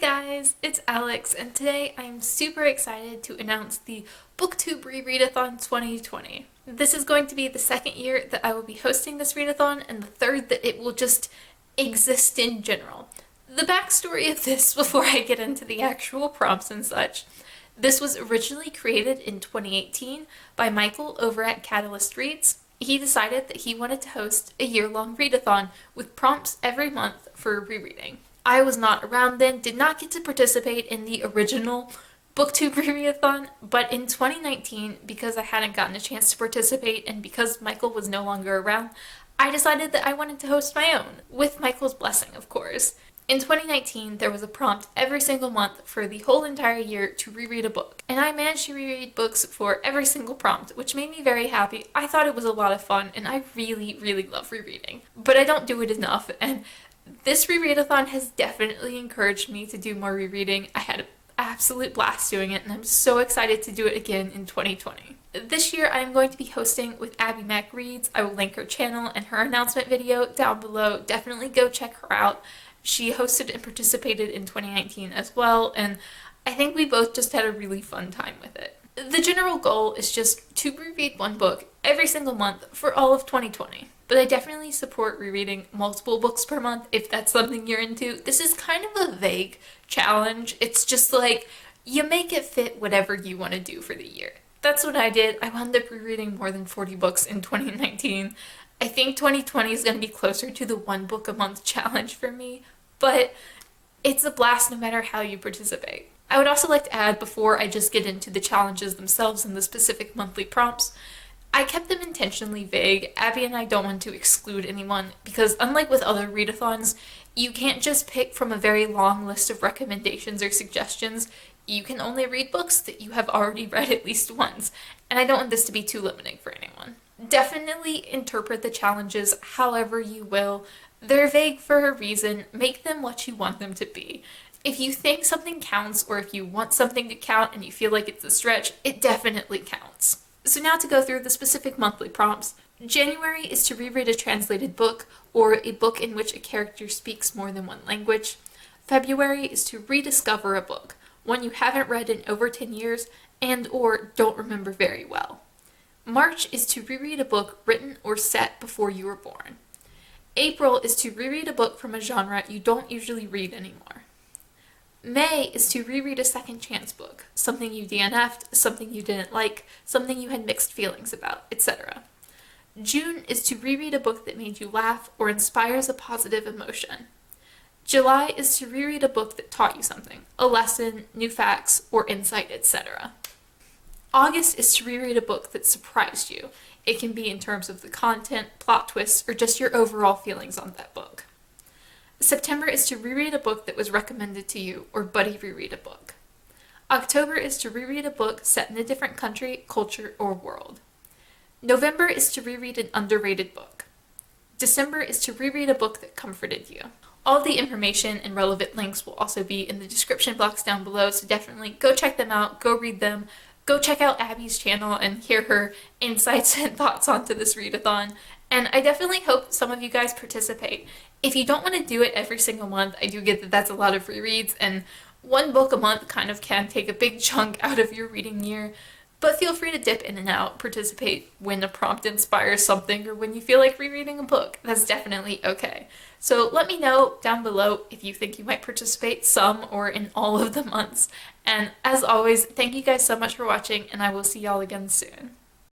guys, it's Alex, and today I'm super excited to announce the Booktube Rereadathon 2020. This is going to be the second year that I will be hosting this readathon, and the third that it will just exist in general. The backstory of this, before I get into the actual prompts and such, this was originally created in 2018 by Michael over at Catalyst Reads. He decided that he wanted to host a year-long readathon with prompts every month for rereading. I was not around then, did not get to participate in the original Booktube Rereadathon, but in 2019, because I hadn't gotten a chance to participate and because Michael was no longer around, I decided that I wanted to host my own, with Michael's blessing, of course. In 2019, there was a prompt every single month for the whole entire year to reread a book, and I managed to reread books for every single prompt, which made me very happy. I thought it was a lot of fun, and I really, really love rereading, but I don't do it enough, and this rereadathon has definitely encouraged me to do more rereading. I had an absolute blast doing it, and I'm so excited to do it again in 2020. This year I'm going to be hosting with Mack Reads. I will link her channel and her announcement video down below. Definitely go check her out. She hosted and participated in 2019 as well, and I think we both just had a really fun time with it. The general goal is just to reread one book every single month for all of 2020. But I definitely support rereading multiple books per month if that's something you're into. This is kind of a vague challenge. It's just like, you make it fit whatever you want to do for the year. That's what I did. I wound up rereading more than 40 books in 2019. I think 2020 is going to be closer to the one book a month challenge for me, but it's a blast no matter how you participate. I would also like to add, before I just get into the challenges themselves and the specific monthly prompts, I kept them intentionally vague. Abby and I don't want to exclude anyone because, unlike with other readathons, you can't just pick from a very long list of recommendations or suggestions. You can only read books that you have already read at least once, and I don't want this to be too limiting for anyone. Definitely interpret the challenges however you will. They're vague for a reason. Make them what you want them to be. If you think something counts, or if you want something to count and you feel like it's a stretch, it definitely counts. So now to go through the specific monthly prompts. January is to reread a translated book or a book in which a character speaks more than one language. February is to rediscover a book, one you haven't read in over 10 years and or don't remember very well. March is to reread a book written or set before you were born. April is to reread a book from a genre you don't usually read anymore. May is to reread a second chance book, something you DNF'd, something you didn't like, something you had mixed feelings about, etc. June is to reread a book that made you laugh or inspires a positive emotion. July is to reread a book that taught you something, a lesson, new facts, or insight, etc. August is to reread a book that surprised you. It can be in terms of the content, plot twists, or just your overall feelings on that book. September is to reread a book that was recommended to you, or buddy reread a book. October is to reread a book set in a different country, culture, or world. November is to reread an underrated book. December is to reread a book that comforted you. All the information and relevant links will also be in the description box down below, so definitely go check them out, go read them, go check out Abby's channel and hear her insights and thoughts onto this readathon. And I definitely hope some of you guys participate. If you don't want to do it every single month, I do get that that's a lot of rereads, and one book a month kind of can take a big chunk out of your reading year, but feel free to dip in and out, participate when a prompt inspires something or when you feel like rereading a book. That's definitely okay. So let me know down below if you think you might participate some or in all of the months. And as always, thank you guys so much for watching, and I will see y'all again soon.